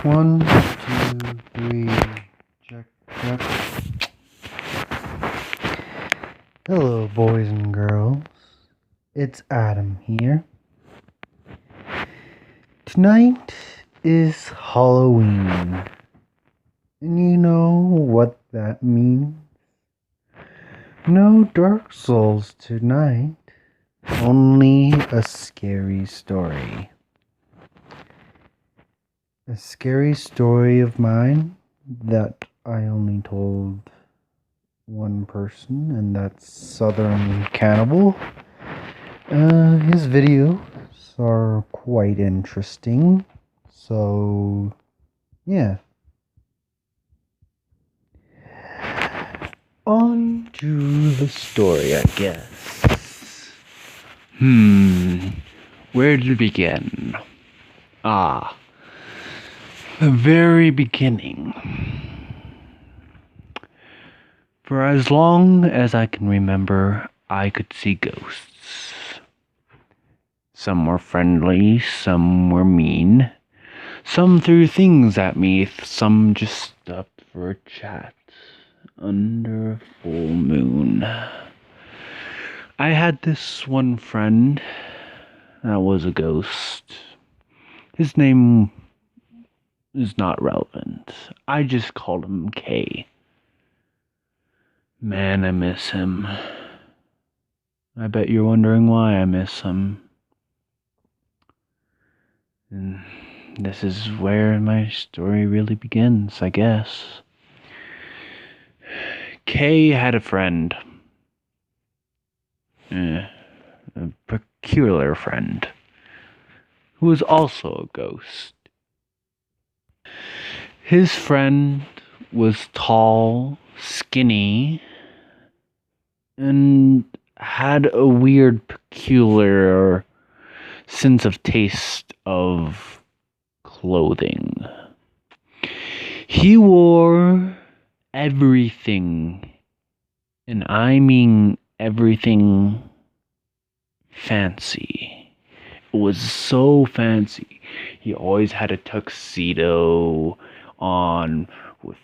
1, 2, 3, check, check. Hello, boys and girls. It's Adam here. Tonight is Halloween. And you know what that means? No Dark Souls tonight. Only a scary story. A scary story of mine that I only told one person, and that's Southern Cannibal. His videos are quite interesting, so yeah. On to the story, I guess. Where to begin? The very beginning. For as long as I can remember, I could see ghosts. Some were friendly, some were mean. Some threw things at me, some just stopped for a chat under a full moon. I had this one friend that was a ghost. His name is not relevant. I just called him K. Man, I miss him. I bet you're wondering why I miss him. And this is where my story really begins, I guess. K had a friend. A peculiar friend. Who was also a ghost. His friend was tall, skinny, and had a weird, peculiar sense of taste of clothing. He wore everything, and I mean everything, fancy. It was so fancy. He always had a tuxedo on with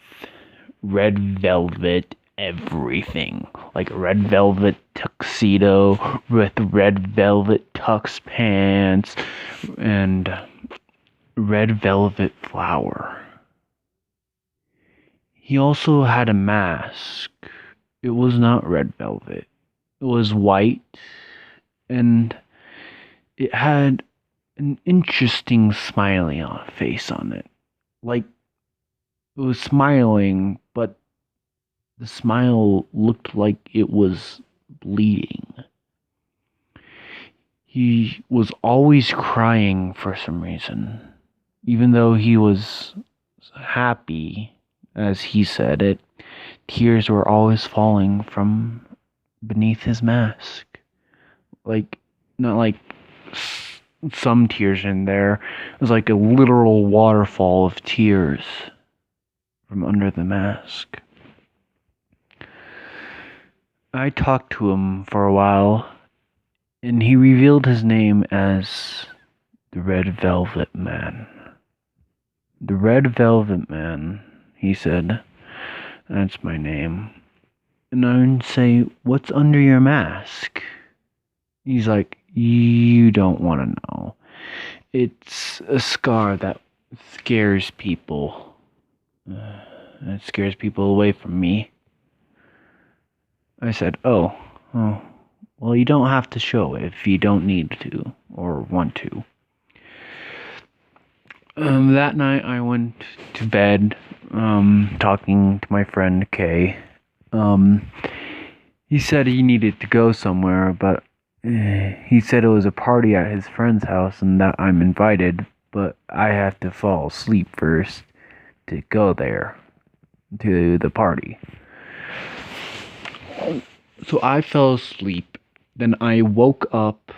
red velvet everything. Like a red velvet tuxedo with red velvet tux pants and red velvet flower. He also had a mask. It was not red velvet. It was white, and it had an interesting smiley face on it. Like, it was smiling, but the smile looked like it was bleeding. He was always crying for some reason. Even though he was happy, as he said it, tears were always falling from beneath his mask. Like, not like some tears in there. It was like a literal waterfall of tears from under the mask. I talked to him for a while, and he revealed his name as the Red Velvet Man. The Red Velvet Man, he said. That's my name. And I would say, what's under your mask? He's like, you don't want to know. It's a scar that scares people. It scares people away from me. I said, oh, well, you don't have to show it if you don't need to or want to. That night I went to bed, talking to my friend Kay. He said he needed to go somewhere, but he said it was a party at his friend's house and that I'm invited, but I have to fall asleep first to go there, to the party. So I fell asleep, then I woke up,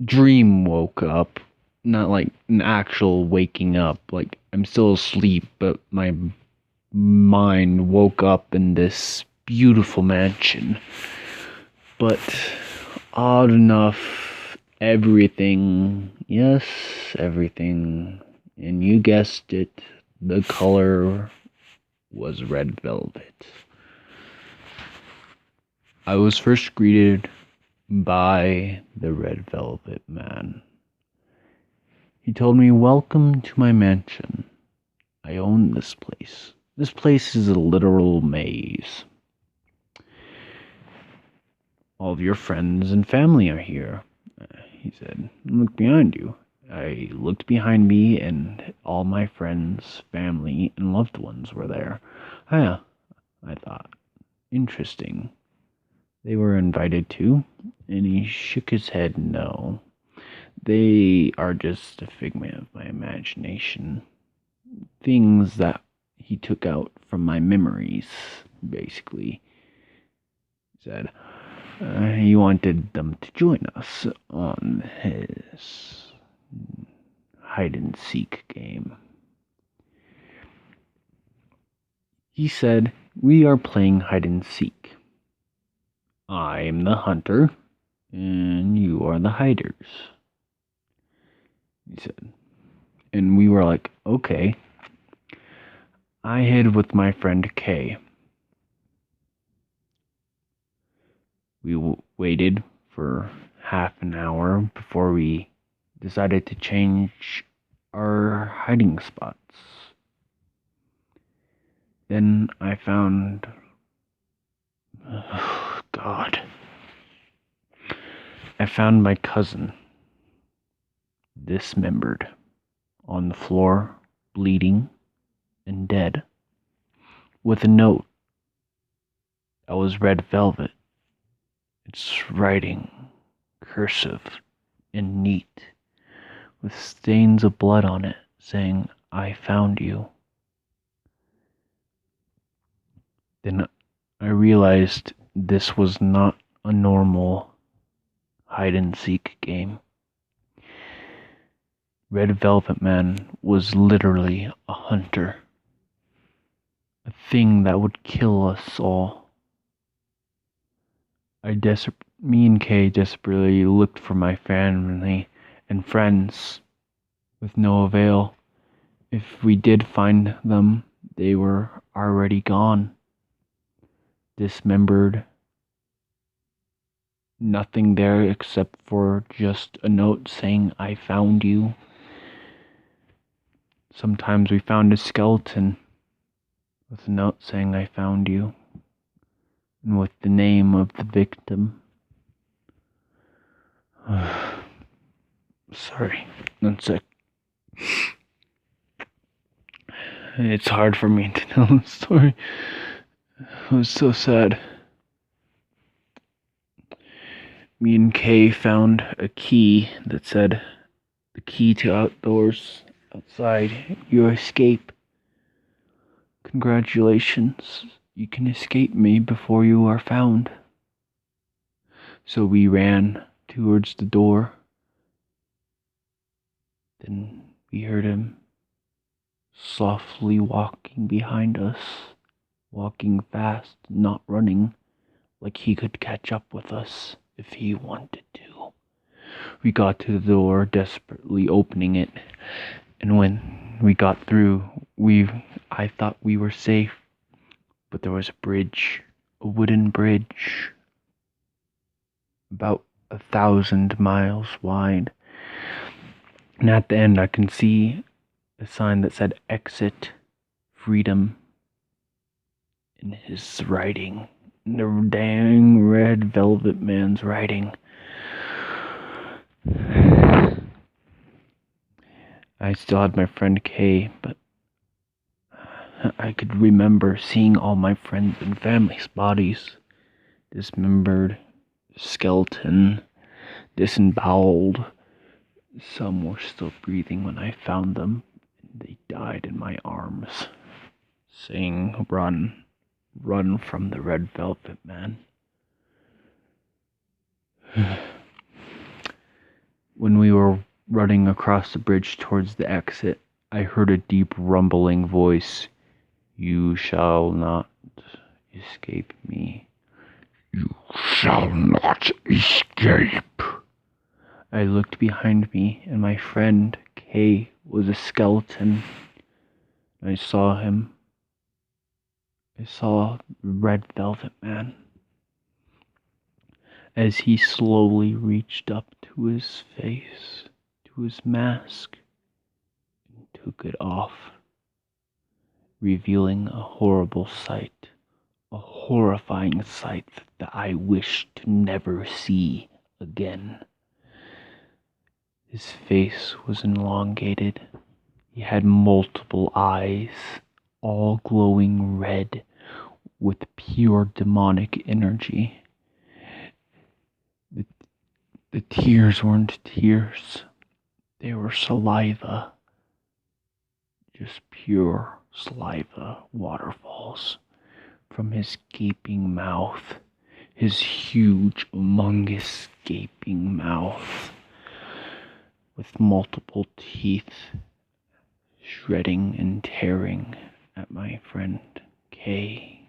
dream woke up, not like an actual waking up, like I'm still asleep, but my mind woke up in this beautiful mansion. But odd enough, everything And you guessed it, the color was red velvet. I was first greeted by the Red Velvet Man. He told me, "Welcome to my mansion. I own this place. This place is a literal maze. All of your friends and family are here." He said, "Look behind you." I looked behind me, and all my friends, family, and loved ones were there. Ah, I thought, interesting. They were invited too, and he shook his head no. They are just a figment of my imagination. Things that he took out from my memories, basically. He said he wanted them to join us on his hide and seek game. He said, "We are playing hide and seek. I am the hunter, and you are the hiders." He said, and we were like, okay. I hid with my friend Kay. We waited for half an hour before we decided to change our hiding spots. Then I found... oh, God. I found my cousin, dismembered, on the floor, bleeding and dead, with a note that was red velvet. Its writing, cursive and neat, with stains of blood on it, saying, "I found you." Then I realized this was not a normal hide and seek game. Red Velvet Man was literally a hunter. A thing that would kill us all. Me and Kay desperately looked for my family and friends, with no avail. If we did find them, they were already gone. Dismembered. Nothing there except for just a note saying, "I found you." Sometimes we found a skeleton with a note saying, "I found you," and with the name of the victim. Sorry, one sec. It's hard for me to tell the story. It was so sad. Me and Kay found a key that said, "The key to outdoors. Outside, your escape. Congratulations, you can escape me before you are found." So we ran towards the door. Then we heard him softly walking behind us, walking fast, not running, like he could catch up with us if he wanted to. We got to the door, desperately opening it, and when we got through, I thought we were safe, but there was a bridge, a wooden bridge, about 1,000 miles wide. And at the end, I can see a sign that said "Exit Freedom" in his writing, in the dang Red Velvet Man's writing. I still had my friend Kay, but I could remember seeing all my friends and family's bodies, dismembered, skeleton, disemboweled. Some were still breathing when I found them. They died in my arms, saying, "Run, run from the Red Velvet Man." When we were running across the bridge towards the exit, I heard a deep rumbling voice. "You shall not escape me. You shall not escape." I looked behind me, and my friend Kay was a skeleton. I saw him. I saw the Red Velvet Man as he slowly reached up to his face, to his mask, and took it off, revealing a horrible sight, a horrifying sight that I wish to never see again. His face was elongated. He had multiple eyes, all glowing red with pure demonic energy. The tears weren't tears, they were saliva, just pure saliva waterfalls from his gaping mouth, his huge, humongous gaping mouth with multiple teeth shredding and tearing at my friend Kay,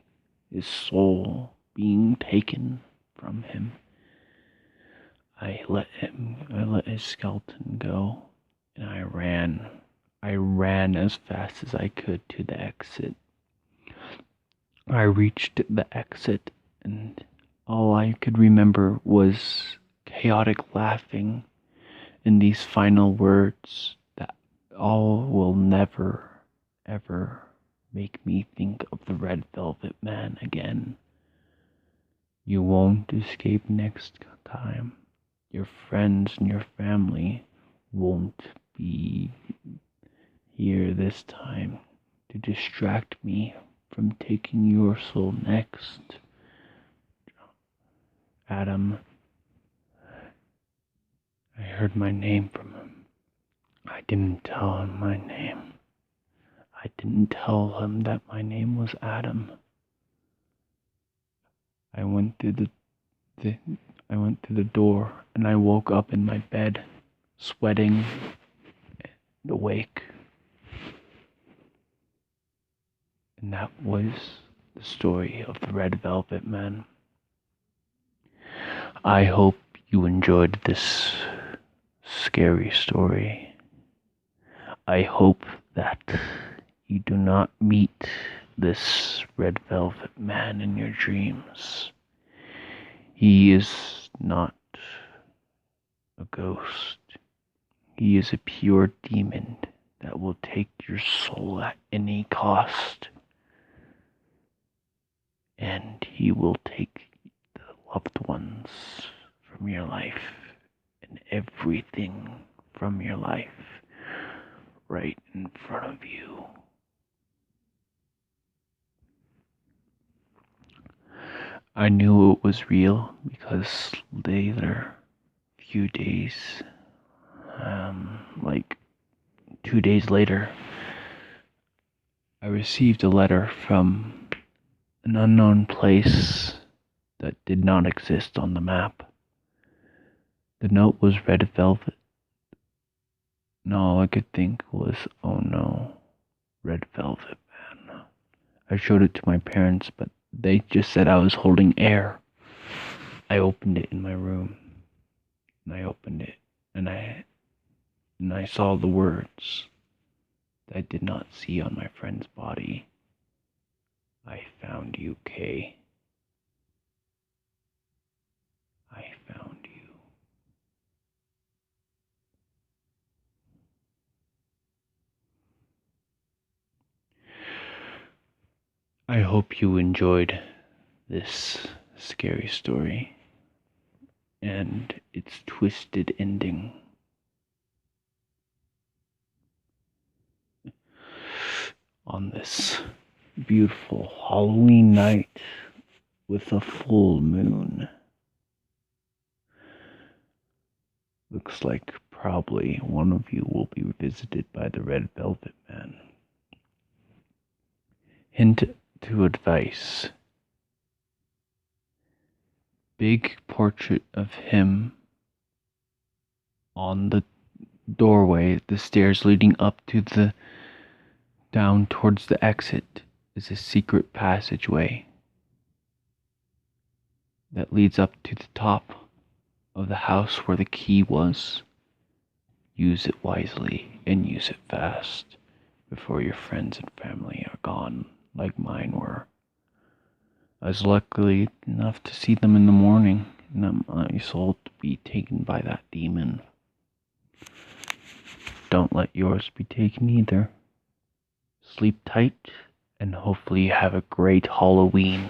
his soul being taken from him. I let his skeleton go, and I ran. I ran as fast as I could to the exit. I reached the exit, and all I could remember was chaotic laughing and these final words that all will never, ever make me think of the Red Velvet Man again. You won't escape next time. Your friends and your family won't be here this time to distract me from taking your soul next. Adam, I heard my name from him. I didn't tell him my name. I didn't tell him that my name was Adam. I went through the door, and I woke up in my bed, sweating and awake. And that was the story of the Red Velvet Man. I hope you enjoyed this scary story. I hope that you do not meet this Red Velvet Man in your dreams. He is not a ghost. He is a pure demon that will take your soul at any cost. And he will take the loved ones from your life and everything from your life right in front of you. I knew it was real because later, few days, like 2 days later, I received a letter from an unknown place that did not exist on the map. The note was red velvet, and all I could think was, oh no, Red Velvet Man. I showed it to my parents, but they just said I was holding air. I opened it in my room, and I opened it, and I saw the words that I did not see on my friend's body. I found you, Kay. I found you. I hope you enjoyed this scary story and its twisted ending. On this beautiful Halloween night with a full moon. Looks like probably one of you will be visited by the Red Velvet Man. Hint to advice. Big portrait of him on the doorway, the stairs leading up to the down towards the exit is a secret passageway that leads up to the top of the house where the key was. Use it wisely. and use it fast before your friends and family are gone like mine were. I was lucky enough to see them in the morning, and not my soul to be taken by that demon. Don't let yours be taken either. Sleep tight, and hopefully have a great Halloween.